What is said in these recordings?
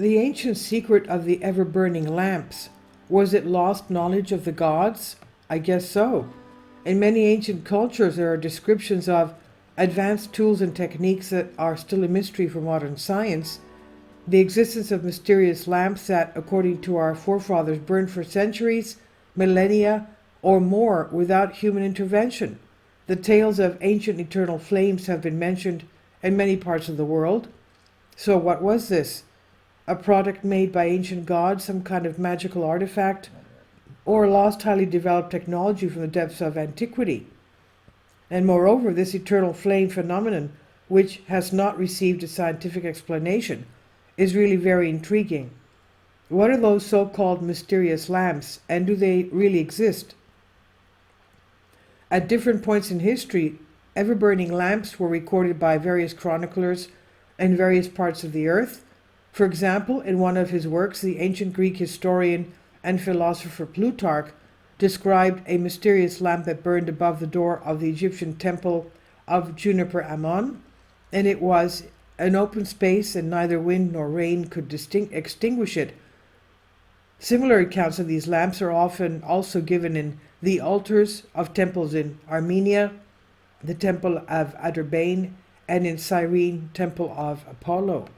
The ancient secret of the ever-burning lamps. Was it lost knowledge of the gods? I guess so. In many ancient cultures, there are descriptions of advanced tools and techniques that are still a mystery for modern science. The existence of mysterious lamps that, according to our forefathers, burned for centuries, millennia, or more without human intervention. The tales of ancient eternal flames have been mentioned in many parts of the world. So what was this? A product made by ancient gods, some kind of magical artifact, or lost highly developed technology from the depths of antiquity? And moreover, this eternal flame phenomenon, which has not received a scientific explanation, is really very intriguing. What are those so-called mysterious lamps, and do they really exist? At different points in history, ever-burning lamps were recorded by various chroniclers in various parts of the earth. For example, in one of his works, the ancient Greek historian and philosopher Plutarch described a mysterious lamp that burned above the door of the Egyptian temple of Juniper Ammon, and it was an open space and neither wind nor rain could extinguish it. Similar accounts of these lamps are often also given in the altars of temples in Armenia, the temple of Adarbain, and in Cyrene, temple of Apollo.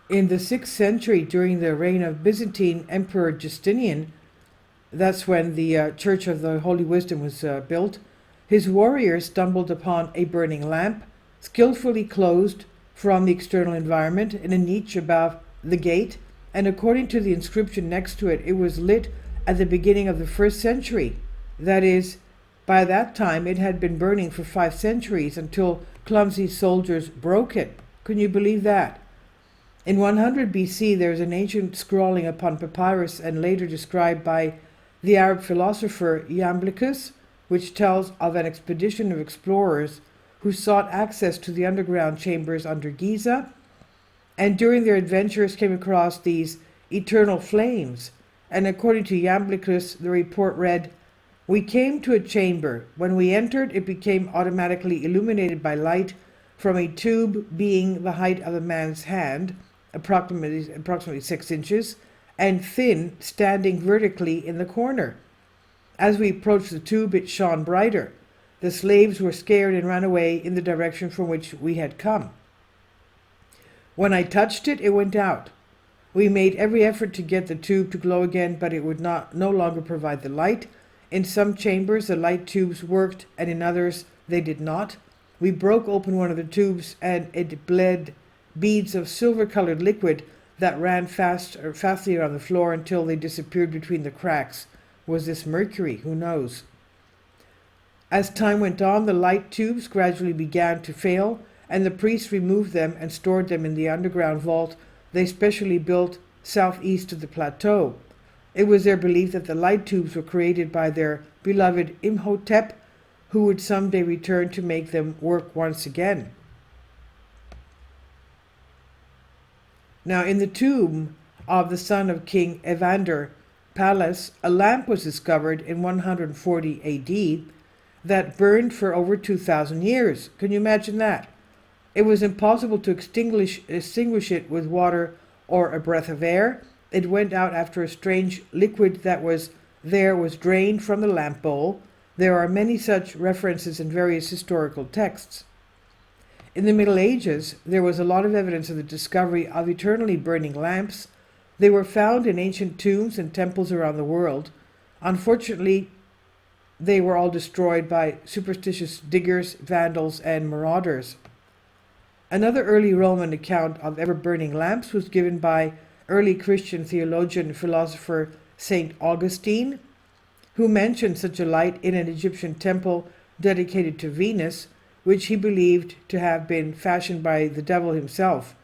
In the 6th century, during the reign of Byzantine Emperor Justinian, that's when the Church of the Holy Wisdom was built, his warriors stumbled upon a burning lamp, skillfully closed from the external environment in a niche above the gate, and according to the inscription next to it, it was lit at the beginning of the 1st century. That is, by that time it had been burning for 5 centuries until clumsy soldiers broke it. Can you believe that? In 100 BC, there is an ancient scrawling upon papyrus and later described by the Arab philosopher Iamblichus, which tells of an expedition of explorers who sought access to the underground chambers under Giza, and during their adventures came across these eternal flames. And according to Iamblichus, the report read, "We came to a chamber. When we entered, it became automatically illuminated by light from a tube being the height of a man's hand, approximately 6 inches, and thin, standing vertically in the corner. As we approached the tube, it shone brighter. The slaves were scared and ran away in the direction from which we had come. When I touched it, it went out. We made every effort to get the tube to glow again, but it would no longer provide the light. In some chambers, the light tubes worked, and in others, they did not. We broke open one of the tubes, and it bled beads of silver-colored liquid that ran fastly around the floor until they disappeared between the cracks. Was this mercury? Who knows? As time went on, the light tubes gradually began to fail, and the priests removed them and stored them in the underground vault they specially built southeast of the plateau. It was their belief that the light tubes were created by their beloved Imhotep, who would someday return to make them work once again. Now, in the tomb of the son of King Evander Palace, a lamp was discovered in 140 AD that burned for over 2,000 years. Can you imagine that? It was impossible to extinguish it with water or a breath of air. It went out after a strange liquid that was drained from the lamp bowl. There are many such references in various historical texts. In the Middle Ages, there was a lot of evidence of the discovery of eternally burning lamps. They were found in ancient tombs and temples around the world. Unfortunately, they were all destroyed by superstitious diggers, vandals, and marauders. Another early Roman account of ever-burning lamps was given by early Christian theologian and philosopher St. Augustine, who mentioned such a light in an Egyptian temple dedicated to Venus, which he believed to have been fashioned by the devil himself.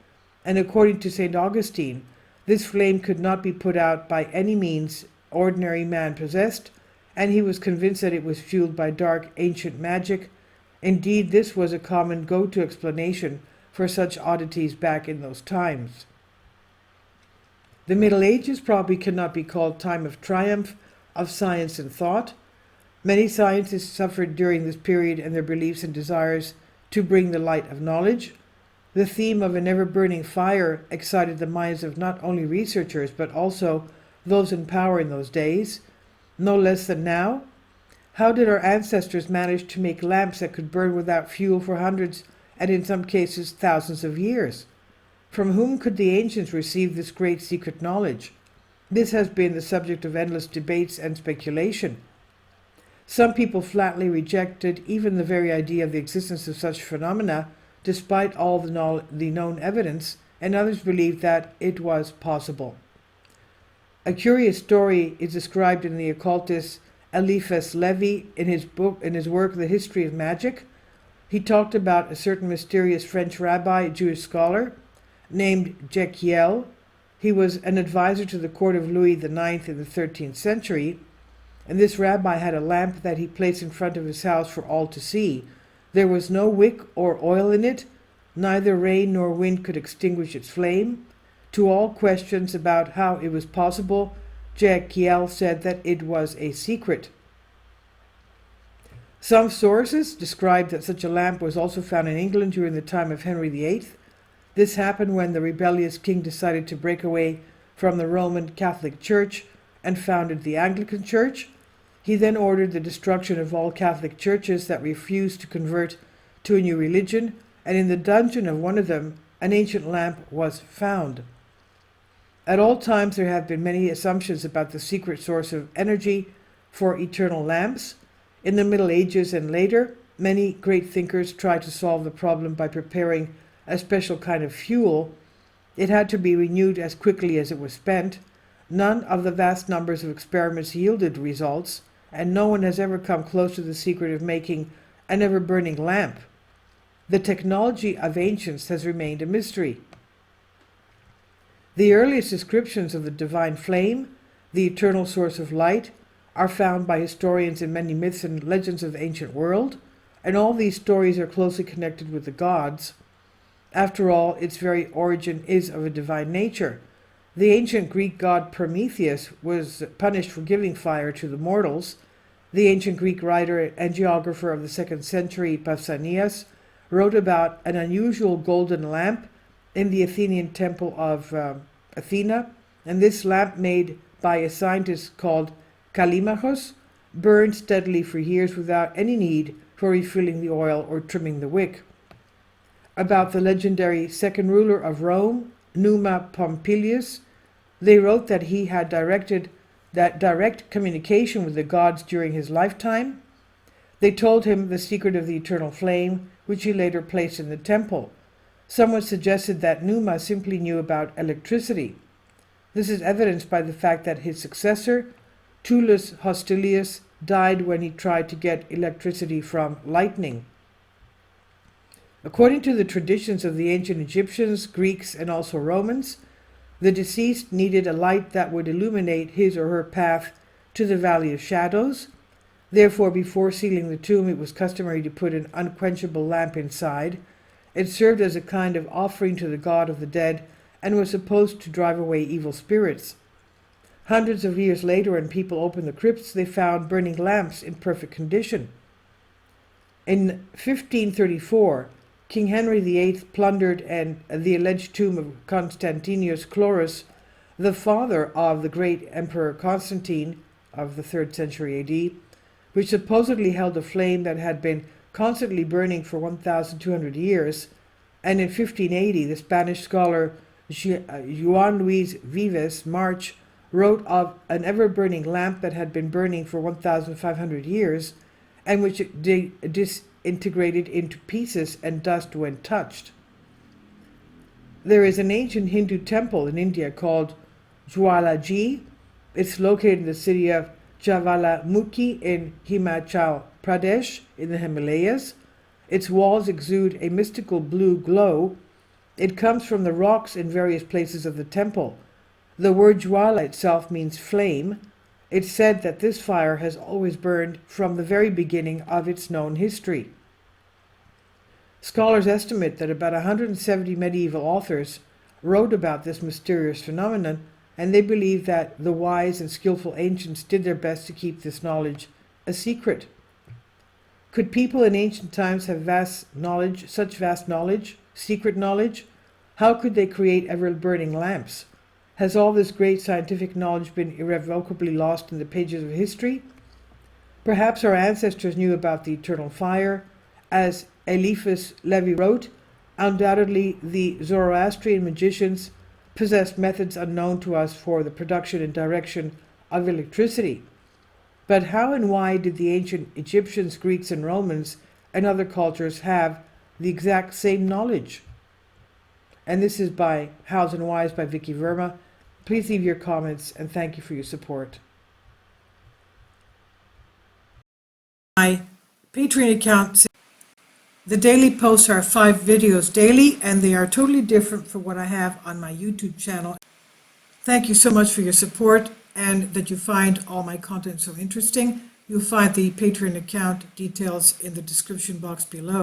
And according to St. Augustine, this flame could not be put out by any means ordinary man possessed, and he was convinced that it was fueled by dark ancient magic. Indeed, this was a common go-to explanation for such oddities back in those times. The Middle Ages probably cannot be called time of triumph of science and thought. Many scientists suffered during this period in their beliefs and desires to bring the light of knowledge. The theme of an ever-burning fire excited the minds of not only researchers but also those in power in those days, no less than now. How did our ancestors manage to make lamps that could burn without fuel for hundreds and in some cases thousands of years? From whom could the ancients receive this great secret knowledge? This has been the subject of endless debates and speculation. Some people flatly rejected even the very idea of the existence of such phenomena, despite all the known evidence, and others believed that it was possible. A curious story is described in the occultist Eliphas Levi in his work The History of Magic. He talked about a certain mysterious French rabbi, Jewish scholar, named Jekiel. He was an advisor to the court of Louis IX in the 13th century, and this rabbi had a lamp that he placed in front of his house for all to see. There was no wick or oil in it. Neither rain nor wind could extinguish its flame. To all questions about how it was possible, Jekiel said that it was a secret. Some sources describe that such a lamp was also found in England during the time of Henry VIII. This happened when the rebellious king decided to break away from the Roman Catholic Church and founded the Anglican Church. He then ordered the destruction of all Catholic churches that refused to convert to a new religion, and in the dungeon of one of them, an ancient lamp was found. At all times there have been many assumptions about the secret source of energy for eternal lamps. In the Middle Ages and later, many great thinkers tried to solve the problem by preparing a special kind of fuel. It had to be renewed as quickly as it was spent. None of the vast numbers of experiments yielded results, and no one has ever come close to the secret of making an ever-burning lamp. The technology of ancients has remained a mystery. The earliest descriptions of the divine flame, the eternal source of light, are found by historians in many myths and legends of the ancient world, and all these stories are closely connected with the gods. After all, its very origin is of a divine nature. The ancient Greek god Prometheus was punished for giving fire to the mortals. The ancient Greek writer and geographer of the 2nd century, Pausanias, wrote about an unusual golden lamp in the Athenian temple of Athena, and this lamp, made by a scientist called Callimachus, burned steadily for years without any need for refilling the oil or trimming the wick. About the legendary second ruler of Rome, Numa Pompilius, they wrote that he had direct communication with the gods during his lifetime. They told him the secret of the eternal flame, which he later placed in the temple. Someone suggested that Numa simply knew about electricity. This is evidenced by the fact that his successor, Tullus Hostilius, died when he tried to get electricity from lightning. According to the traditions of the ancient Egyptians, Greeks, and also Romans, the deceased needed a light that would illuminate his or her path to the Valley of Shadows. Therefore, before sealing the tomb, it was customary to put an unquenchable lamp inside. It served as a kind of offering to the god of the dead and was supposed to drive away evil spirits. Hundreds of years later, when people opened the crypts, they found burning lamps in perfect condition. In 1534, King Henry VIII plundered the alleged tomb of Constantius Chlorus, the father of the great Emperor Constantine of the 3rd century AD, which supposedly held a flame that had been constantly burning for 1,200 years. And in 1580, the Spanish scholar Juan Luis Vives March wrote of an ever-burning lamp that had been burning for 1,500 years, and which disintegrated into pieces and dust when touched. There is an ancient Hindu temple in India called Jwalaji. It's located in the city of Javalamukhi in Himachal Pradesh in the Himalayas. Its walls exude a mystical blue glow. It comes from the rocks in various places of the temple. The word Jwala itself means flame. It's said that this fire has always burned from the very beginning of its known history. Scholars estimate that about 170 medieval authors wrote about this mysterious phenomenon, and they believe that the wise and skillful ancients did their best to keep this knowledge a secret. Could people in ancient times have such vast knowledge? secret knowledge? How could they create ever burning lamps? Has all this great scientific knowledge been irrevocably lost in the pages of history? Perhaps our ancestors knew about the eternal fire. As Eliphas Levi wrote, undoubtedly the Zoroastrian magicians possessed methods unknown to us for the production and direction of electricity. But how and why did the ancient Egyptians, Greeks, and Romans and other cultures have the exact same knowledge? And this is by Hows and Whys by Vicky Verma. Please leave your comments and thank you for your support. My Patreon account. The daily posts are 5 videos daily, and they are totally different from what I have on my YouTube channel. Thank you so much for your support and that you find all my content so interesting. You'll find the Patreon account details in the description box below.